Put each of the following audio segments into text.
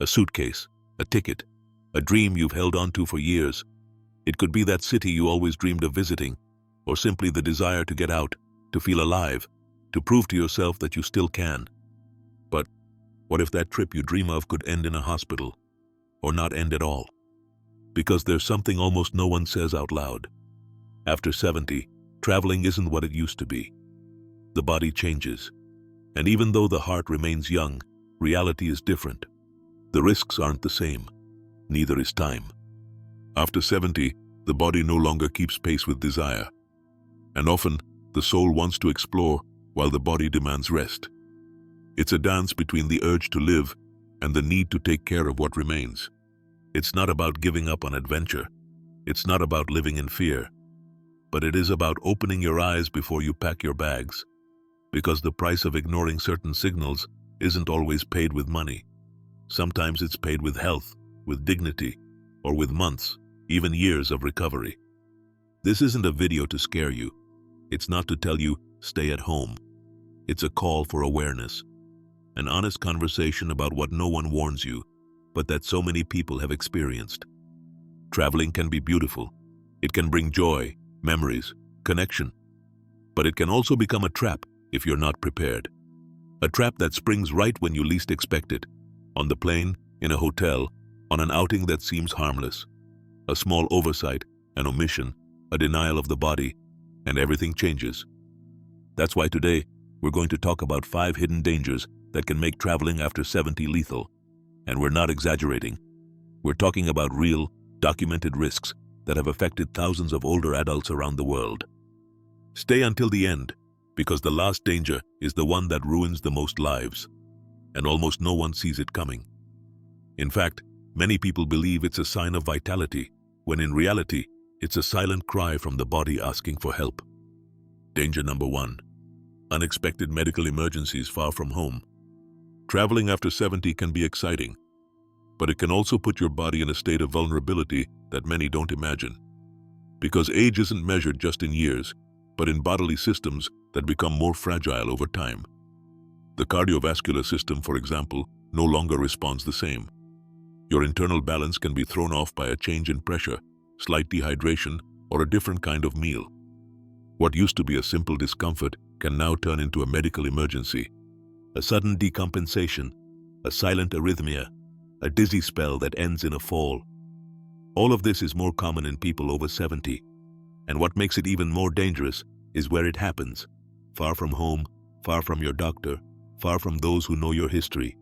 a suitcase, a ticket, a dream you've held on to for years. It could be that city you always dreamed of visiting, or simply the desire to get out, to feel alive, to prove to yourself that you still can. But what if that trip you dream of could end in a hospital, or not end at all? Because there's something almost no one says out loud. After 70, traveling isn't what it used to be. The body changes, and even though the heart remains young, reality is different. The risks aren't the same, neither is time. After 70, the body no longer keeps pace with desire, and often the soul wants to explore while the body demands rest. It's a dance between the urge to live and the need to take care of what remains. It's not about giving up on adventure. It's not about living in fear. But it is about opening your eyes before you pack your bags. Because the price of ignoring certain signals isn't always paid with money. Sometimes it's paid with health, with dignity, or with months, even years of recovery. This isn't a video to scare you. It's not to tell you, stay at home. It's a call for awareness. An honest conversation about what no one warns you, but that so many people have experienced. Traveling can be beautiful. It can bring joy, memories, connection. But it can also become a trap if you're not prepared. A trap that springs right when you least expect it. On the plane, in a hotel, on an outing that seems harmless. A small oversight, an omission, a denial of the body, and everything changes. That's why today, we're going to talk about 5 hidden dangers that can make traveling after 70 lethal. And we're not exaggerating. We're talking about real, documented risks that have affected thousands of older adults around the world. Stay until the end, because the last danger is the one that ruins the most lives, and almost no one sees it coming. In fact, many people believe it's a sign of vitality, when in reality, it's a silent cry from the body asking for help. Danger number 1. Unexpected medical emergencies far from home. Traveling after 70 can be exciting, but it can also put your body in a state of vulnerability that many don't imagine. Because age isn't measured just in years, but in bodily systems that become more fragile over time. The cardiovascular system, for example, no longer responds the same. Your internal balance can be thrown off by a change in pressure, slight dehydration, or a different kind of meal. What used to be a simple discomfort can now turn into a medical emergency. A sudden decompensation, a silent arrhythmia, a dizzy spell that ends in a fall. All of this is more common in people over 70. And what makes it even more dangerous is where it happens. Far from home, far from your doctor, far from those who know your history.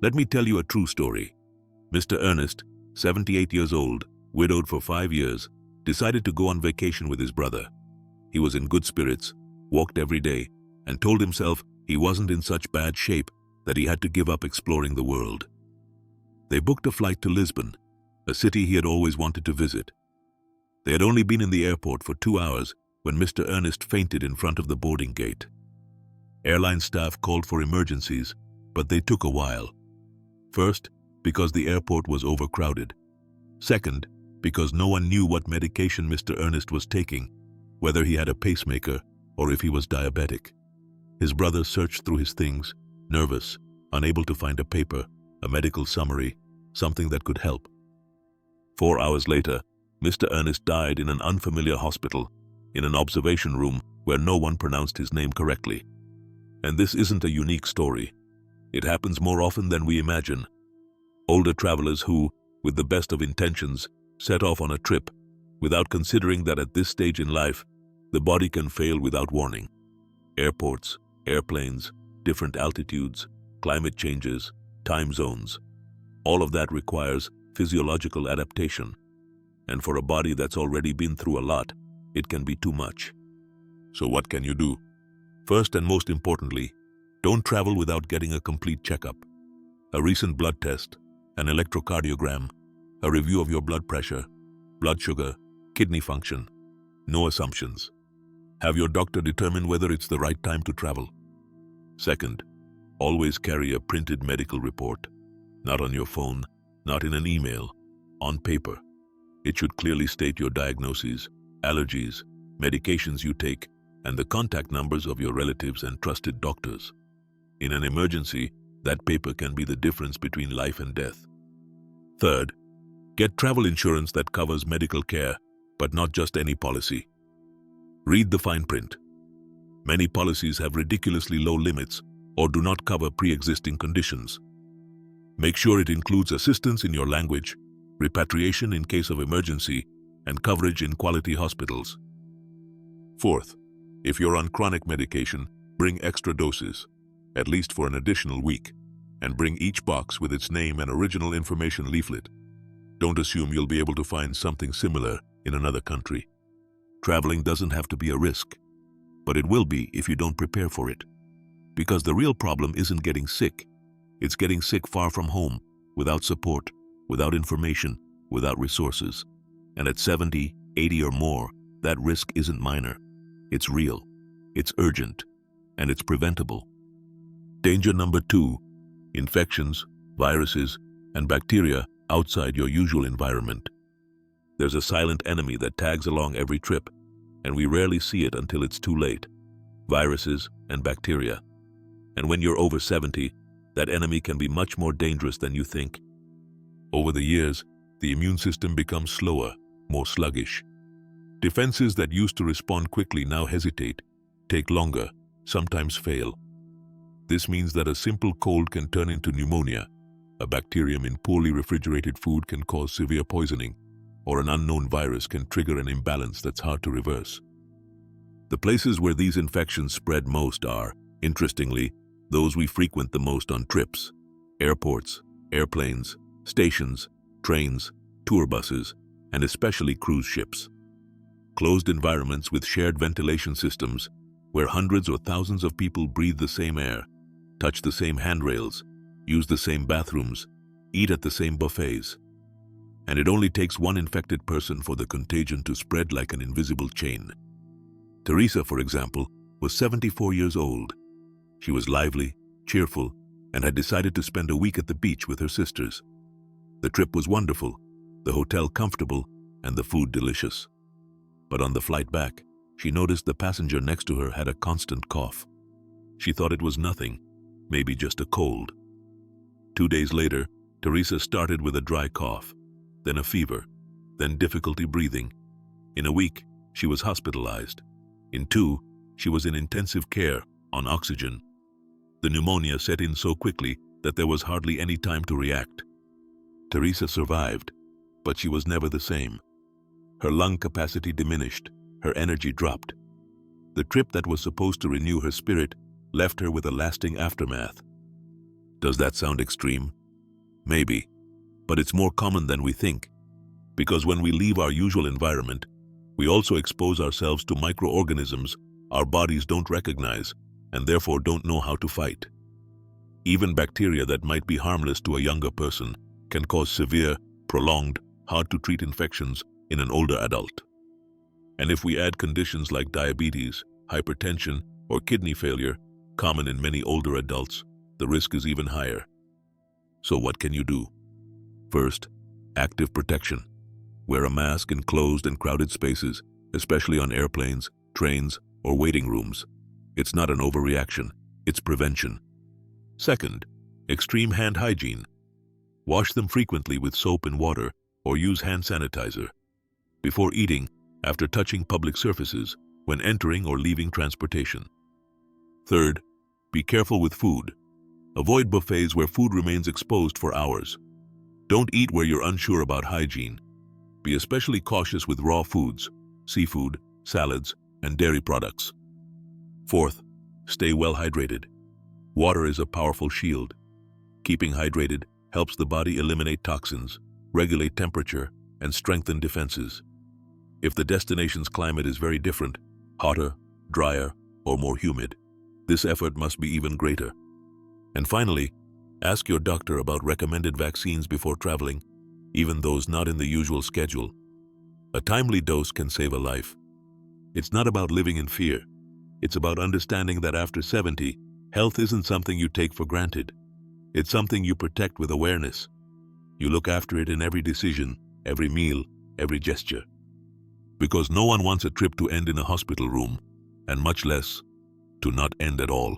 Let me tell you a true story. Mr. Ernest, 78 years old, widowed for 5 years, decided to go on vacation with his brother. He was in good spirits, walked every day, and told himself he wasn't in such bad shape that he had to give up exploring the world. They booked a flight to Lisbon, a city he had always wanted to visit. They had only been in the airport for 2 hours when Mr. Ernest fainted in front of the boarding gate. Airline staff called for emergencies, but they took a while. First, because the airport was overcrowded. Second, because no one knew what medication Mr. Ernest was taking, whether he had a pacemaker or if he was diabetic. His brother searched through his things, nervous, unable to find a paper, a medical summary, something that could help. 4 hours later, Mr. Ernest died in an unfamiliar hospital, in an observation room where no one pronounced his name correctly. And this isn't a unique story. It happens more often than we imagine. Older travelers who, with the best of intentions, set off on a trip, without considering that at this stage in life, the body can fail without warning. Airports, airplanes, different altitudes, climate changes, time zones. All of that requires physiological adaptation. And for a body that's already been through a lot, it can be too much. So what can you do? First and most importantly, don't travel without getting a complete checkup. A recent blood test, an electrocardiogram, a review of your blood pressure, blood sugar, kidney function. No assumptions. Have your doctor determine whether it's the right time to travel. Second, always carry a printed medical report. Not on your phone, not in an email, on paper. It should clearly state your diagnoses, allergies, medications you take, and the contact numbers of your relatives and trusted doctors. In an emergency, That paper can be the difference between life and death. Third, get travel insurance that covers medical care, but not just any policy. Read the fine print. Many policies have ridiculously low limits or do not cover pre-existing conditions. Make sure it includes assistance in your language, repatriation in case of emergency, and coverage in quality hospitals. Fourth, if you're on chronic medication, bring extra doses, at least for an additional week, and bring each box with its name and original information leaflet. Don't assume you'll be able to find something similar in another country. Traveling doesn't have to be a risk, but it will be if you don't prepare for it. Because the real problem isn't getting sick, it's getting sick far from home, without support, without information, without resources. And at 70, 80 or more, that risk isn't minor. It's real, it's urgent, and it's preventable. Danger number 2, infections, viruses, and bacteria outside your usual environment. There's a silent enemy that tags along every trip, and we rarely see it until it's too late. Viruses and bacteria. And when you're over 70, that enemy can be much more dangerous than you think. Over the years, the immune system becomes slower, more sluggish. Defenses that used to respond quickly now hesitate, take longer, sometimes fail. This means that a simple cold can turn into pneumonia, a bacterium in poorly refrigerated food can cause severe poisoning, or an unknown virus can trigger an imbalance that's hard to reverse. The places where these infections spread most are, interestingly, those we frequent the most on trips: airports, airplanes, stations, trains, tour buses, and especially cruise ships. Closed environments with shared ventilation systems, where hundreds or thousands of people breathe the same air, touch the same handrails, use the same bathrooms, eat at the same buffets. And it only takes one infected person for the contagion to spread like an invisible chain. Teresa, for example, was 74 years old. She was lively, cheerful, and had decided to spend a week at the beach with her sisters. The trip was wonderful, the hotel comfortable, and the food delicious. But on the flight back, she noticed the passenger next to her had a constant cough. She thought it was nothing, maybe just a cold. 2 days later, Teresa started with a dry cough, then a fever, then difficulty breathing. In a week, she was hospitalized. In 2, she was in intensive care, on oxygen. The pneumonia set in so quickly that there was hardly any time to react. Teresa survived, but she was never the same. Her lung capacity diminished, her energy dropped. The trip that was supposed to renew her spirit left her with a lasting aftermath. Does that sound extreme? Maybe, but it's more common than we think. Because when we leave our usual environment, we also expose ourselves to microorganisms our bodies don't recognize and therefore don't know how to fight. Even bacteria that might be harmless to a younger person can cause severe, prolonged, hard-to-treat infections in an older adult. And if we add conditions like diabetes, hypertension, or kidney failure, common in many older adults, the risk is even higher. So what can you do? First, active protection. Wear a mask in closed and crowded spaces, especially on airplanes, trains, or waiting rooms. It's not an overreaction, it's prevention. Second, extreme hand hygiene. Wash them frequently with soap and water or use hand sanitizer. Before eating, after touching public surfaces, when entering or leaving transportation. Third, be careful with food. Avoid buffets where food remains exposed for hours. Don't eat where you're unsure about hygiene. Be especially cautious with raw foods, seafood, salads, and dairy products. Fourth, stay well hydrated. Water is a powerful shield. Keeping hydrated helps the body eliminate toxins, regulate temperature, and strengthen defenses. If the destination's climate is very different, hotter, drier, or more humid, this effort must be even greater. And finally, ask your doctor about recommended vaccines before traveling, even those not in the usual schedule. A timely dose can save a life. It's not about living in fear. It's about understanding that after 70, health isn't something you take for granted. It's something you protect with awareness. You look after it in every decision, every meal, every gesture. Because no one wants a trip to end in a hospital room, and much less to not end at all.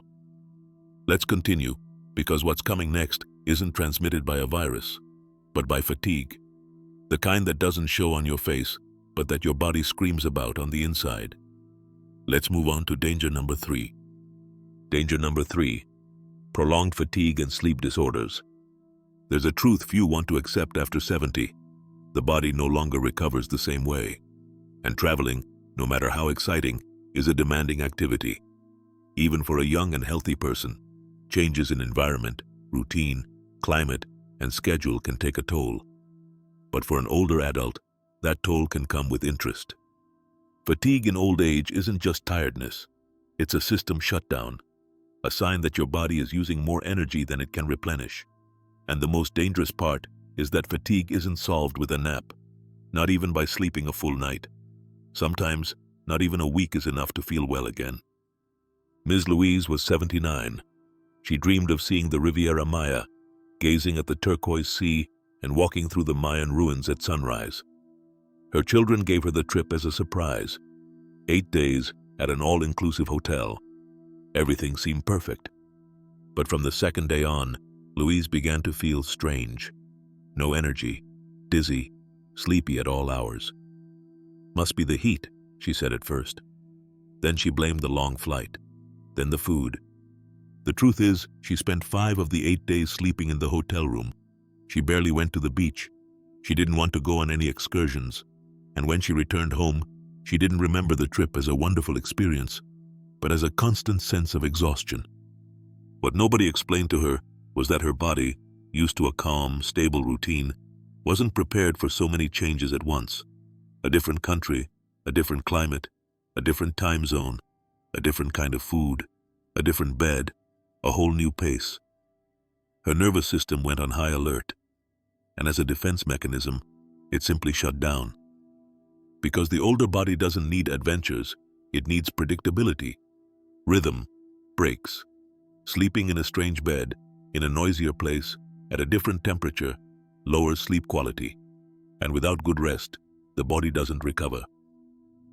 Let's continue. Because what's coming next isn't transmitted by a virus, but by fatigue. The kind that doesn't show on your face, but that your body screams about on the inside. Let's move on to danger number 3. Danger number 3, prolonged fatigue and sleep disorders. There's a truth few want to accept after 70. The body no longer recovers the same way. And traveling, no matter how exciting, is a demanding activity. Even for a young and healthy person, changes in environment, routine, climate, and schedule can take a toll. But for an older adult, that toll can come with interest. Fatigue in old age isn't just tiredness. It's a system shutdown, a sign that your body is using more energy than it can replenish. And the most dangerous part is that fatigue isn't solved with a nap, not even by sleeping a full night. Sometimes, not even a week is enough to feel well again. Ms. Louise was 79. She dreamed of seeing the Riviera Maya, gazing at the turquoise sea and walking through the Mayan ruins at sunrise. Her children gave her the trip as a surprise. 8 days at an all-inclusive hotel. Everything seemed perfect. But from the second day on, Louise began to feel strange. No energy, dizzy, sleepy at all hours. Must be the heat, she said at first. Then she blamed the long flight, then the food. The truth is, she spent 5 of the 8 days sleeping in the hotel room. She barely went to the beach. She didn't want to go on any excursions. And when she returned home, she didn't remember the trip as a wonderful experience, but as a constant sense of exhaustion. What nobody explained to her was that her body, used to a calm, stable routine, wasn't prepared for so many changes at once. A different country, a different climate, a different time zone, a different kind of food, a different bed, a whole new pace. Her nervous system went on high alert, and as a defense mechanism, it simply shut down. Because the older body doesn't need adventures, it needs predictability, rhythm, breaks. Sleeping in a strange bed, in a noisier place, at a different temperature, lowers sleep quality. And without good rest, the body doesn't recover.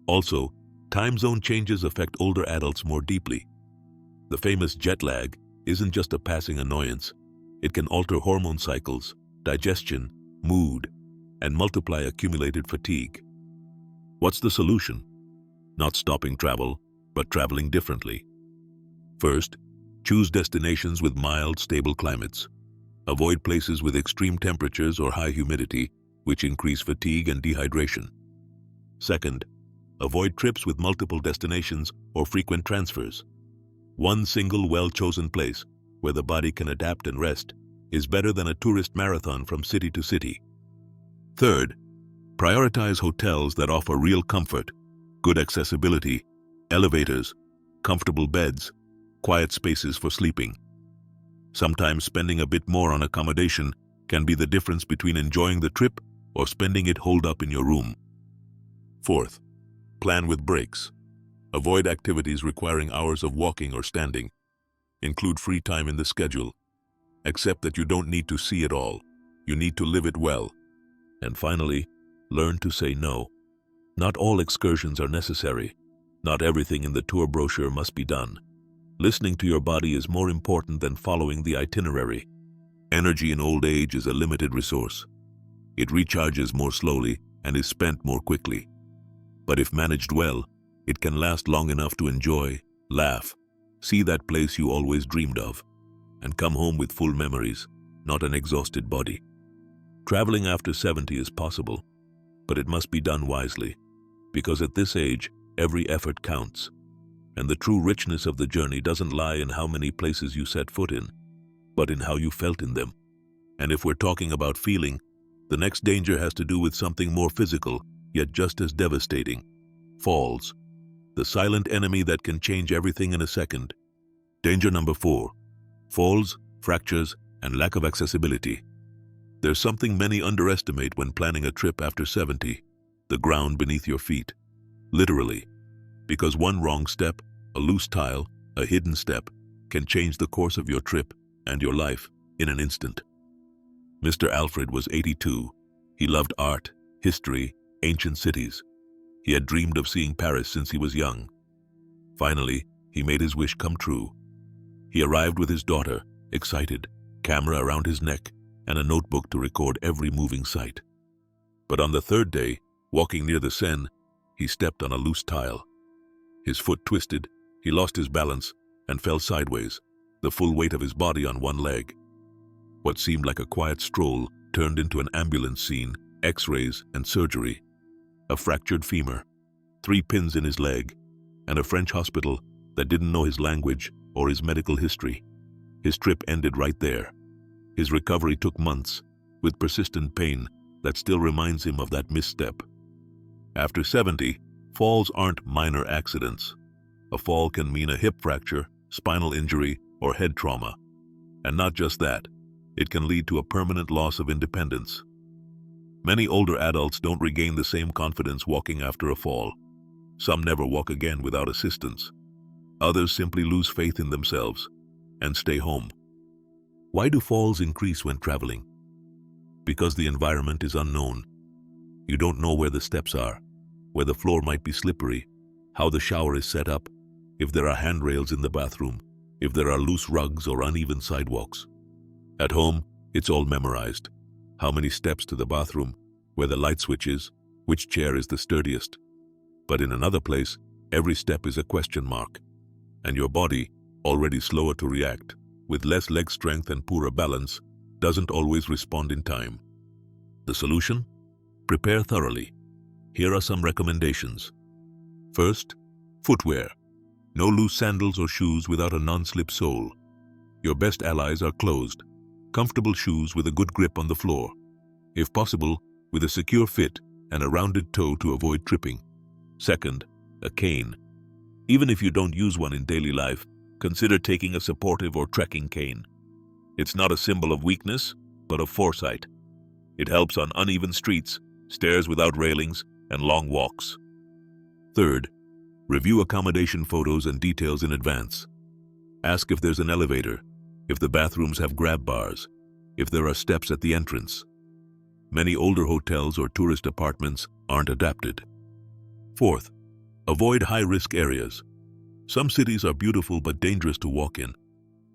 Also, time zone changes affect older adults more deeply. The famous jet lag isn't just a passing annoyance. It can alter hormone cycles, digestion, mood, and multiply accumulated fatigue. What's the solution? Not stopping travel, but traveling differently. First, choose destinations with mild, stable climates. Avoid places with extreme temperatures or high humidity, which increase fatigue and dehydration. Second, avoid trips with multiple destinations or frequent transfers. One single well-chosen place, where the body can adapt and rest, is better than a tourist marathon from city to city. Third, prioritize hotels that offer real comfort, good accessibility, elevators, comfortable beds, quiet spaces for sleeping. Sometimes spending a bit more on accommodation can be the difference between enjoying the trip or spending it holed up in your room. Fourth, plan with breaks. Avoid activities requiring hours of walking or standing. Include free time in the schedule. Accept that you don't need to see it all. You need to live it well. And finally, learn to say no. Not all excursions are necessary. Not everything in the tour brochure must be done. Listening to your body is more important than following the itinerary. Energy in old age is a limited resource. It recharges more slowly and is spent more quickly. But if managed well, it can last long enough to enjoy, laugh, see that place you always dreamed of, and come home with full memories, not an exhausted body. Traveling after 70 is possible, but it must be done wisely, because at this age, every effort counts. And the true richness of the journey doesn't lie in how many places you set foot in, but in how you felt in them. And if we're talking about feeling, the next danger has to do with something more physical, yet just as devastating. Falls. The silent enemy that can change everything in a second. Danger number 4. Falls, fractures, and lack of accessibility. There's something many underestimate when planning a trip after 70. The ground beneath your feet. Literally. Because one wrong step, a loose tile, a hidden step, can change the course of your trip and your life in an instant. Mr. Alfred was 82. He loved art, history, ancient cities. He had dreamed of seeing Paris since he was young. Finally, he made his wish come true. He arrived with his daughter, excited, camera around his neck, and a notebook to record every moving sight. But on the third day, walking near the Seine, he stepped on a loose tile. His foot twisted, he lost his balance, and fell sideways, the full weight of his body on one leg. What seemed like a quiet stroll turned into an ambulance scene, X-rays and surgery. A fractured femur, 3 pins in his leg, and a French hospital that didn't know his language or his medical history. His trip ended right there. His recovery took months, with persistent pain that still reminds him of that misstep. After 70, falls aren't minor accidents. A fall can mean a hip fracture, spinal injury, or head trauma. And not just that, it can lead to a permanent loss of independence. Many older adults don't regain the same confidence walking after a fall. Some never walk again without assistance. Others simply lose faith in themselves and stay home. Why do falls increase when traveling? Because the environment is unknown. You don't know where the steps are, where the floor might be slippery, how the shower is set up, if there are handrails in the bathroom, if there are loose rugs or uneven sidewalks. At home, it's all memorized. How many steps to the bathroom, where the light switch is, which chair is the sturdiest. But in another place, every step is a question mark. And your body, already slower to react, with less leg strength and poorer balance, doesn't always respond in time. The solution? Prepare thoroughly. Here are some recommendations. First, footwear. No loose sandals or shoes without a non-slip sole. Your best allies are closed, comfortable shoes with a good grip on the floor. If possible, with a secure fit and a rounded toe to avoid tripping. Second, a cane. Even if you don't use one in daily life, consider taking a supportive or trekking cane. It's not a symbol of weakness, but of foresight. It helps on uneven streets, stairs without railings, and long walks. Third, review accommodation photos and details in advance. Ask if there's an elevator, if the bathrooms have grab bars, if there are steps at the entrance. Many older hotels or tourist apartments aren't adapted. Fourth, avoid high-risk areas. Some cities are beautiful but dangerous to walk in.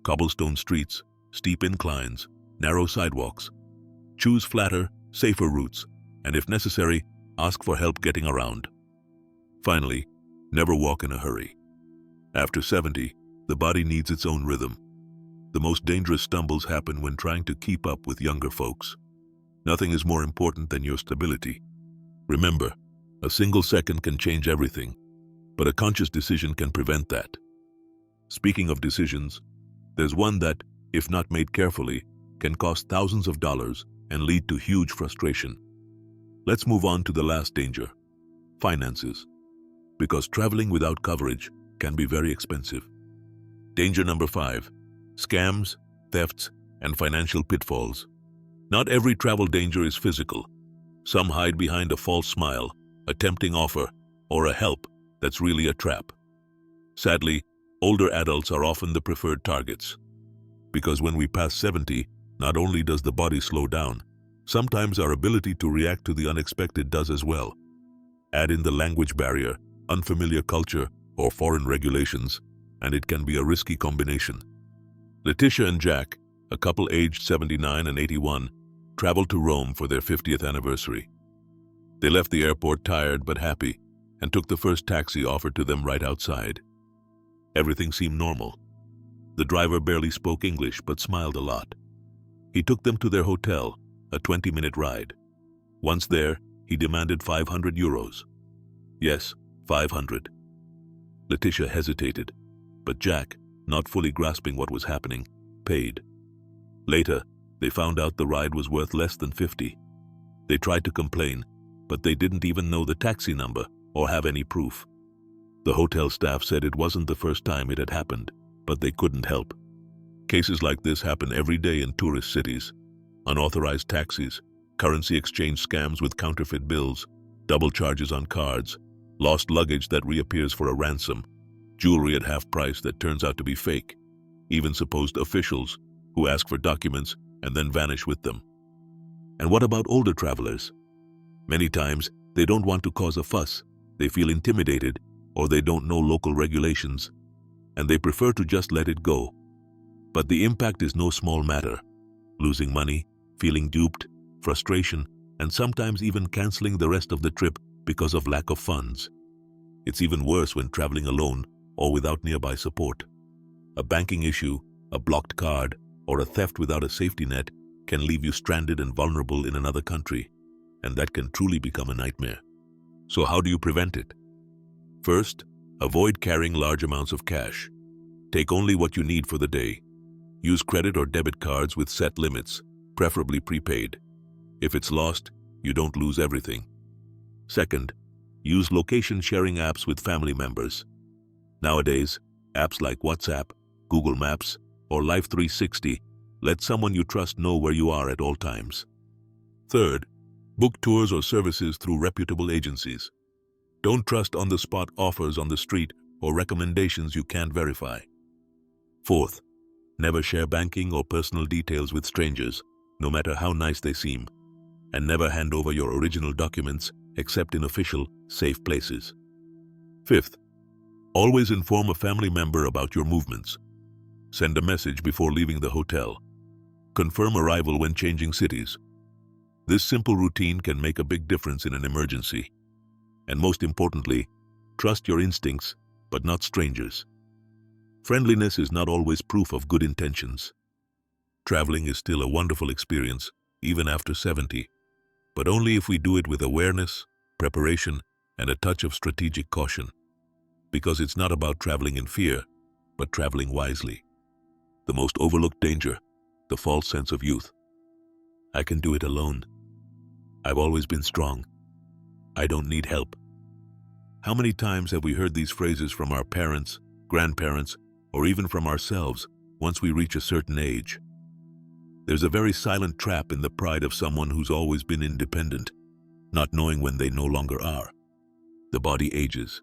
Cobblestone streets, steep inclines, narrow sidewalks. Choose flatter, safer routes, and if necessary, ask for help getting around. Finally, never walk in a hurry. After 70, the body needs its own rhythm. The most dangerous stumbles happen when trying to keep up with younger folks. Nothing is more important than your stability. Remember, a single second can change everything, but a conscious decision can prevent that. Speaking of decisions, there's one that, if not made carefully, can cost thousands of dollars and lead to huge frustration. Let's move on to the last danger, finances, because traveling without coverage can be very expensive. Danger number 5, scams, thefts, and financial pitfalls. Not every travel danger is physical. Some hide behind a false smile, a tempting offer, or a help that's really a trap. Sadly, older adults are often the preferred targets. Because when we pass 70, not only does the body slow down, sometimes our ability to react to the unexpected does as well. Add in the language barrier, unfamiliar culture, or foreign regulations, and it can be a risky combination. Letitia and Jack, a couple aged 79 and 81, traveled to Rome for their 50th anniversary. They left the airport tired but happy and took the first taxi offered to them right outside. Everything seemed normal. The driver barely spoke English but smiled a lot. He took them to their hotel, a 20-minute ride. Once there, he demanded 500 euros. Yes, 500. Letitia hesitated, but Jack, not fully grasping what was happening, paid. Later, they found out the ride was worth less than 50. They tried to complain, but they didn't even know the taxi number or have any proof. The hotel staff said it wasn't the first time it had happened, but they couldn't help. Cases like this happen every day in tourist cities. Unauthorized taxis, currency exchange scams with counterfeit bills, double charges on cards, lost luggage that reappears for a ransom, jewelry at half price that turns out to be fake, even supposed officials who ask for documents and then vanish with them. And what about older travelers? Many times, they don't want to cause a fuss, they feel intimidated, or they don't know local regulations, and they prefer to just let it go. But the impact is no small matter. Losing money, feeling duped, frustration, and sometimes even canceling the rest of the trip because of lack of funds. It's even worse when traveling alone or without nearby support. A banking issue, a blocked card, or a theft without a safety net can leave you stranded and vulnerable in another country, and that can truly become a nightmare. So how do you prevent it? First, avoid carrying large amounts of cash. Take only what you need for the day. Use credit or debit cards with set limits, preferably prepaid. If it's lost, you don't lose everything. Second, use location-sharing apps with family members. Nowadays, apps like WhatsApp, Google Maps, or Life 360 let someone you trust know where you are at all times. Third, book tours or services through reputable agencies. Don't trust on-the-spot offers on the street or recommendations you can't verify. Fourth, never share banking or personal details with strangers, no matter how nice they seem. And never hand over your original documents except in official, safe places. Fifth, always inform a family member about your movements. Send a message before leaving the hotel. Confirm arrival when changing cities. This simple routine can make a big difference in an emergency. And most importantly, trust your instincts, but not strangers. Friendliness is not always proof of good intentions. Traveling is still a wonderful experience, even after 70, but only if we do it with awareness, preparation, and a touch of strategic caution. Because it's not about traveling in fear, but traveling wisely. The most overlooked danger, the false sense of youth. I can do it alone. I've always been strong. I don't need help. How many times have we heard these phrases from our parents, grandparents, or even from ourselves once we reach a certain age? There's a very silent trap in the pride of someone who's always been independent, not knowing when they no longer are. The body ages,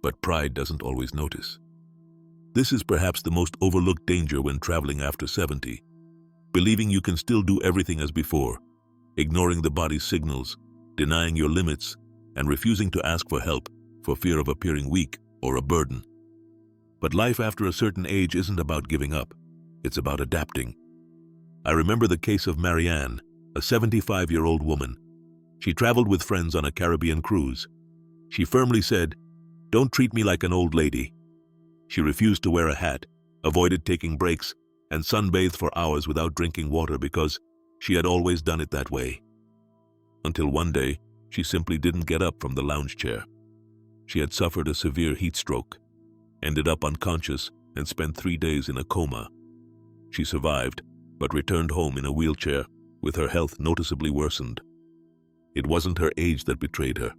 but pride doesn't always notice. This is perhaps the most overlooked danger when traveling after 70. Believing you can still do everything as before, ignoring the body's signals, denying your limits, and refusing to ask for help for fear of appearing weak or a burden. But life after a certain age isn't about giving up. It's about adapting. I remember the case of Marianne, a 75-year-old woman. She traveled with friends on a Caribbean cruise. She firmly said, "Don't treat me like an old lady." She refused to wear a hat, avoided taking breaks, and sunbathed for hours without drinking water because she had always done it that way. Until one day, she simply didn't get up from the lounge chair. She had suffered a severe heat stroke, ended up unconscious, and spent 3 days in a coma. She survived, but returned home in a wheelchair, with her health noticeably worsened. It wasn't her age that betrayed her.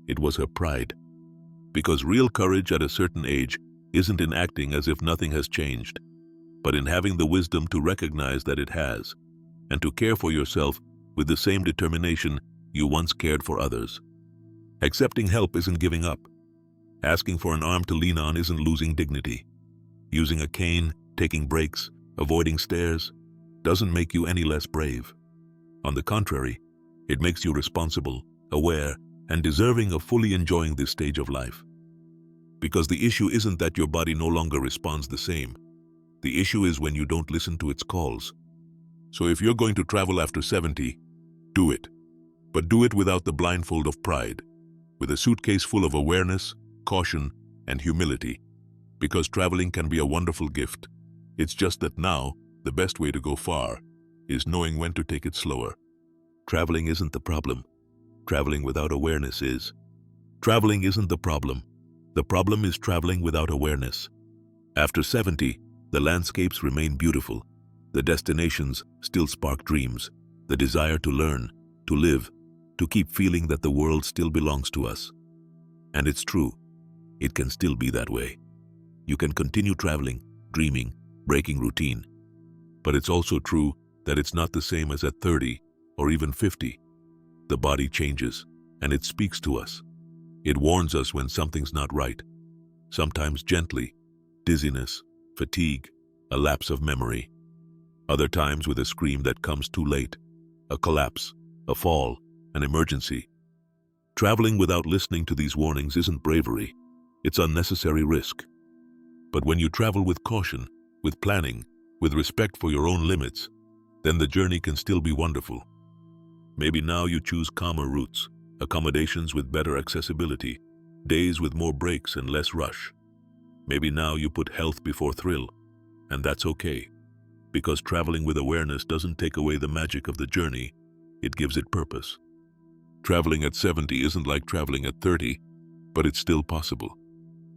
It was her pride. Because real courage at a certain age isn't in acting as if nothing has changed, but in having the wisdom to recognize that it has, and to care for yourself with the same determination you once cared for others. Accepting help isn't giving up. Asking for an arm to lean on isn't losing dignity. Using a cane, taking breaks, avoiding stairs, doesn't make you any less brave. On the contrary, it makes you responsible, aware, and deserving of fully enjoying this stage of life. Because the issue isn't that your body no longer responds the same. The issue is when you don't listen to its calls. So if you're going to travel after 70, do it. But do it without the blindfold of pride, with a suitcase full of awareness, caution, and humility. Because traveling can be a wonderful gift. It's just that now, the best way to go far is knowing when to take it slower. Traveling isn't the problem. Traveling without awareness is. Traveling isn't the problem. The problem is traveling without awareness. After 70, the landscapes remain beautiful. The destinations still spark dreams, the desire to learn, to live, to keep feeling that the world still belongs to us. And it's true. It can still be that way. You can continue traveling, dreaming, breaking routine. But it's also true that it's not the same as at 30 or even 50. The body changes, and it speaks to us. It warns us when something's not right, sometimes gently, dizziness, fatigue, a lapse of memory. Other times with a scream that comes too late, a collapse, a fall, an emergency. Traveling without listening to these warnings isn't bravery, it's unnecessary risk. But when you travel with caution, with planning, with respect for your own limits, then the journey can still be wonderful. Maybe now you choose calmer routes, accommodations with better accessibility, days with more breaks and less rush. Maybe now you put health before thrill, and that's okay, because traveling with awareness doesn't take away the magic of the journey, it gives it purpose. Traveling at 70 isn't like traveling at 30, but it's still possible.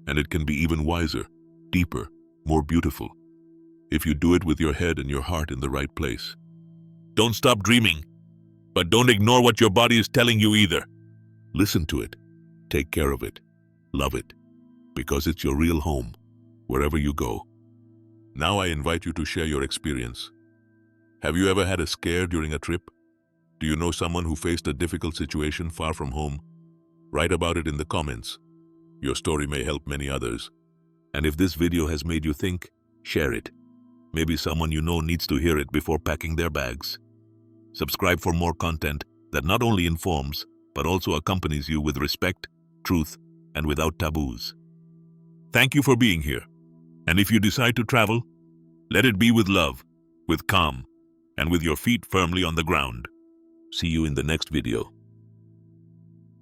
And it can be even wiser, deeper, more beautiful, if you do it with your head and your heart in the right place. Don't stop dreaming, but don't ignore what your body is telling you either. Listen to it, take care of it, love it, because it's your real home, wherever you go. Now I invite you to share your experience. Have you ever had a scare during a trip? Do you know someone who faced a difficult situation far from home? Write about it in the comments. Your story may help many others. And if this video has made you think, share it. Maybe someone you know needs to hear it before packing their bags. Subscribe for more content that not only informs, but also accompanies you with respect, truth, and without taboos. Thank you for being here. And if you decide to travel, let it be with love, with calm, and with your feet firmly on the ground. See you in the next video.